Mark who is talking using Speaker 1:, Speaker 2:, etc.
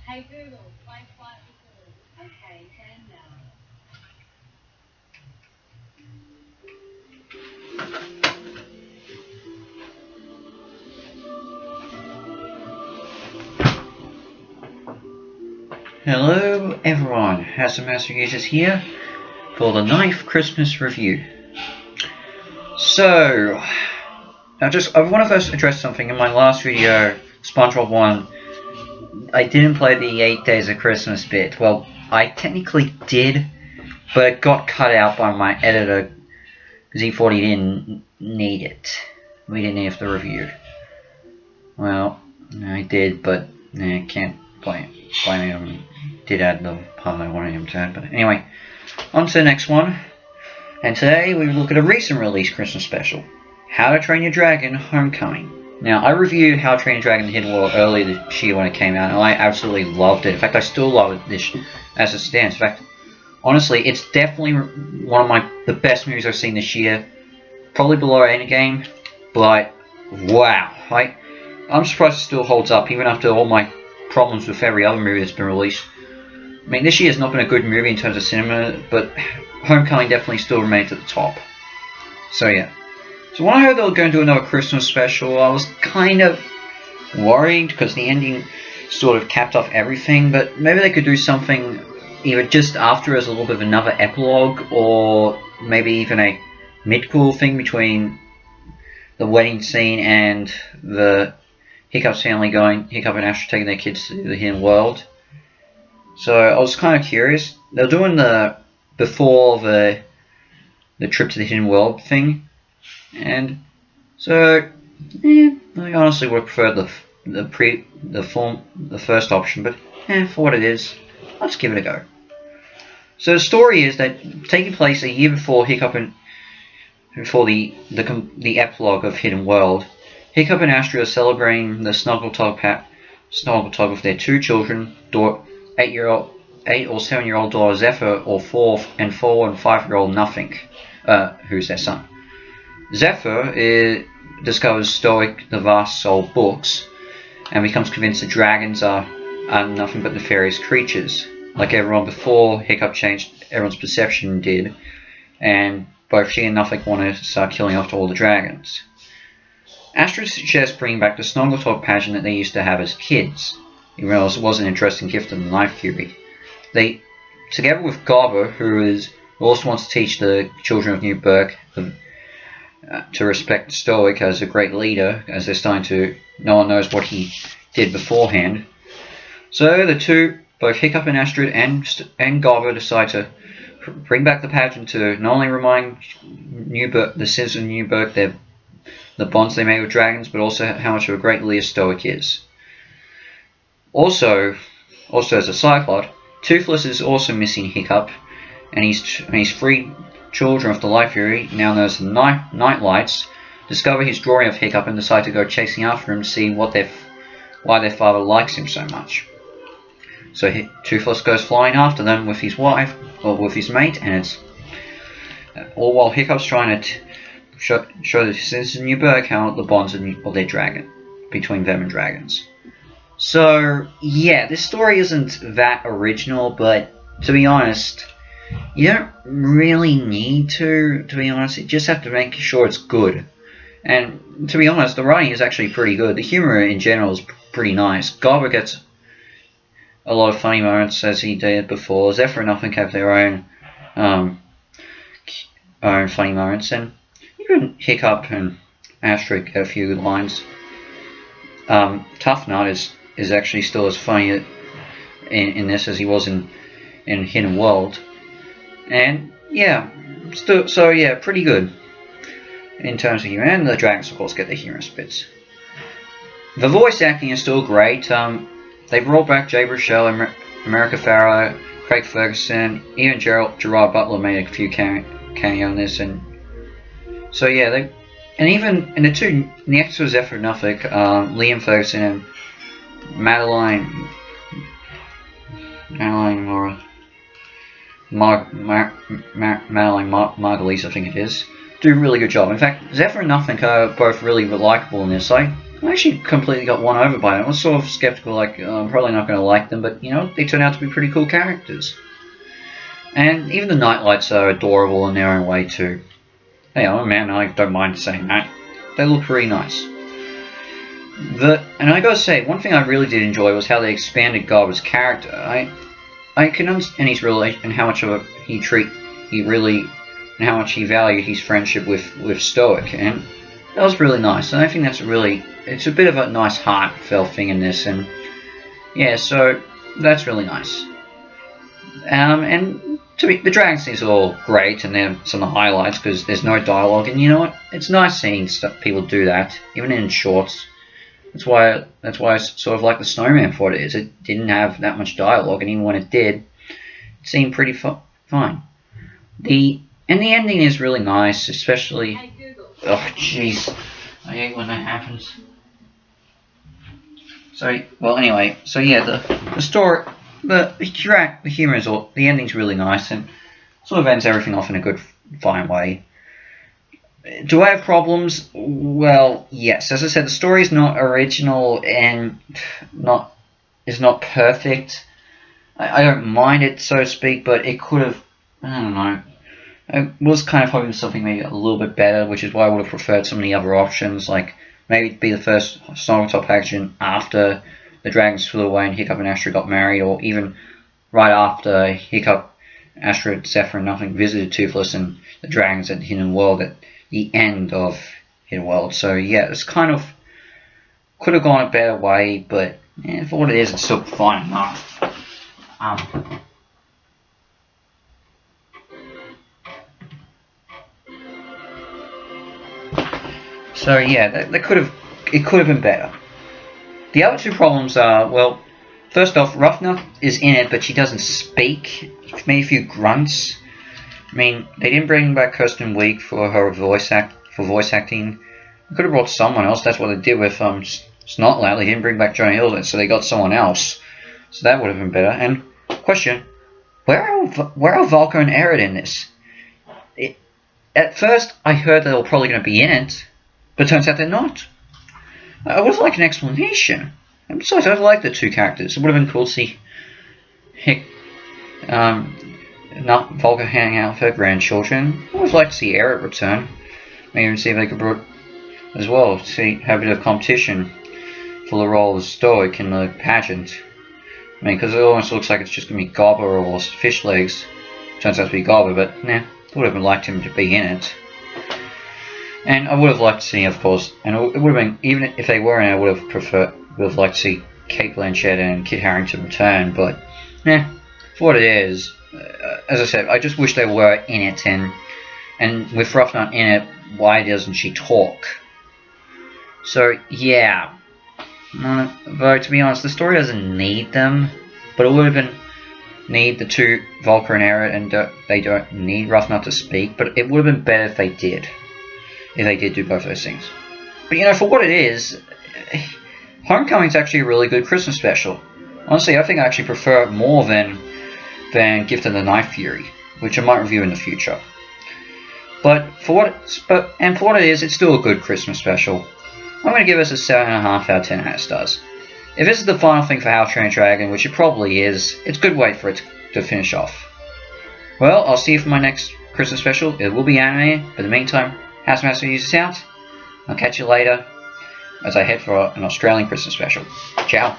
Speaker 1: Hey Google, play Flight Record. Okay, and now.
Speaker 2: Hello everyone, Hassan Master Users here for the 9th Christmas review. So, I want to first address something. In my last video, SpongeBob 1, I didn't play the 8 Days of Christmas bit. Well, I technically did, but it got cut out by my editor because he thought he didn't need it. We didn't have the review. Well, I did, but I can't blame him. Did add the part I wanted him to add, but anyway, on to the next one. And today we look at a recent release Christmas special, How to Train Your Dragon Homecoming. Now, I reviewed How to Train Your Dragon The Hidden World earlier this year when it came out, and I absolutely loved it. In fact, I still love it this as it stands. In fact, honestly, it's definitely one of the best movies I've seen this year. Probably below Endgame, but wow. I'm surprised it still holds up, even after all my problems with every other movie that's been released. I mean, this year has not been a good movie in terms of cinema, but Homecoming definitely still remains at the top. So yeah. So when I heard they were going to do another Christmas special, I was kind of worried because the ending sort of capped off everything, but maybe they could do something either just after as a little bit of another epilogue, or maybe even a mid-cool thing between the wedding scene and the Hiccup's family Hiccup and Astrid taking their kids to the Hidden World. So I was kind of curious. They're doing the before the trip to the Hidden World thing, and so I honestly would have preferred the first option, but for what it is, let's give it a go. So the story is that taking place a year before Hiccup and before the epilogue of Hidden World, Hiccup and Astrid are celebrating the snuggle tug with their two children, 8 or 7-year-old daughter Zephyr, or 4 and 5-year-old Nothing, who's their son. Zephyr discovers Stoic the vast soul books and becomes convinced that dragons are nothing but nefarious creatures. Like everyone before, Hiccup changed everyone's perception did, and both she and Nothing want to start killing off all the dragons. Astrid suggests bringing back the Snuggletog pageant that they used to have as kids, even though it was an interesting gift of the Knife Curie. They, together with Gobber, who also wants to teach the children of New Berk to respect Stoic as a great leader, as they're starting to, no one knows what he did beforehand. So the two, both Hiccup and Astrid and Gobber, decide to bring back the pageant to not only remind the citizens of New Berk the bonds they made with dragons, but also how much of a great leader Stoic is. Also as a side plot, Toothless is also missing Hiccup, and his three children of the Light Fury, now known as the Nightlights, discover his drawing of Hiccup and decide to go chasing after him to see why their father likes him so much. So Toothless goes flying after them with his wife, or with his mate, and it's all while Hiccup's trying to show the citizens of New Berk how the bonds of their dragon between them and dragons. So yeah, this story isn't that original, but to be honest, you don't really need to be honest. You just have to make sure it's good. And to be honest, the writing is actually pretty good. The humor in general is pretty nice. Gobber gets a lot of funny moments as he did before. Zephyr and Nothing have their own funny moments, and even Hiccup and Astrid get a few good lines. Tough Nut is actually still as funny in this as he was in Hidden World, and yeah, pretty good in terms of humor. And the dragons, of course, get the humorous bits. The voice acting is still great. They brought back Jay Baruchel and America Farrow, Craig Ferguson, even Gerard Butler made a few cameo in this, and so yeah, and even in the actors was Zephyr Nuffic, Liam Ferguson and Madeline Margulies, I think it is, do a really good job. In fact, Zephyr and Nothing are both really likable in this. I actually completely got won over by them. I was sort of skeptical, like, I'm probably not going to like them, but, you know, they turn out to be pretty cool characters. And even the Nightlights are adorable in their own way, too. Hey, I'm a man, I don't mind saying that. They look really nice. And I gotta say, one thing I really did enjoy was how they expanded Garber's character. I can understand his relation and how much of and how much he valued his friendship with Stoic, and that was really nice. And I think it's a bit of a nice heartfelt thing in this, and yeah, so that's really nice. And the dragon scenes are all great, and they're some of the highlights because there's no dialogue, and you know what? It's nice seeing people do that, even in shorts. That's why I sort of like the Snowman for what it is. It didn't have that much dialogue, and even when it did, it seemed pretty fine. And the ending is really nice, especially.
Speaker 1: Hey Google.
Speaker 2: Oh jeez, I hate when that happens. So well, anyway, so yeah, the story, the humor is all. The ending's really nice and sort of ends everything off in a good, fine way. Do I have problems? Well, yes. As I said, the story is not original and is not perfect. I don't mind it, so to speak, but it could have. I don't know. I was kind of hoping something maybe a little bit better, which is why I would have preferred some of the other options, like maybe be the first Songtop action after the dragons flew away and Hiccup and Astrid got married, or even right after Hiccup, Astrid, Zephyr, and Nothing visited Toothless and the dragons at Hidden World at the end of Hidden World. So yeah, it's kind of could have gone a better way, but yeah, for what it is, it's still fine enough. So yeah, it could have been better. The other two problems are, well, first off, Ruffnut is in it, but she doesn't speak. Maybe a few grunts. I mean, they didn't bring back Kirsten Wiig for her voice acting. They could have brought someone else. That's what they did with Snotlout. They didn't bring back Johnny Hilden, so they got someone else. So that would have been better. And question: where are Valka and Aerith in this? At first, I heard they were probably going to be in it, but it turns out they're not. I would like an explanation. And besides, I like the two characters. It would have been cool to see not Volga hanging out with her grandchildren. I would like to see Aerith return. Maybe even see if they could bring as well. Have a bit of competition for the role of Stoic in the pageant. I mean, because it almost looks like it's just going to be Gobber or Fish Legs. Turns out to be Gobber, but nah, I would have liked him to be in it. And I would have liked to see, of course, and it would have been, even if they were in it, I would have liked to see Kate Blanchett and Kit Harington return, but yeah, for what it is, as I said, I just wish they were in it, and with Ruffnut in it, why doesn't she talk? So yeah, but to be honest, the story doesn't need them, but it would have been need the two Volker and Aerith, and they don't need Ruffnut to speak, but it would have been better if they did do both those things. But you know, for what it is, Homecoming's actually a really good Christmas special. Honestly, I think I actually prefer it more than Gift of the Night Fury, which I might review in the future. But for what it is, it's still a good Christmas special. I'm going to give this a 7.5 out of 10 stars. If this is the final thing for How to Train Your Dragon, which it probably is, it's a good way for it to finish off. Well, I'll see you for my next Christmas special. It will be anime, but in the meantime, Housemaster uses out. I'll catch you later as I head for an Australian Christmas special. Ciao.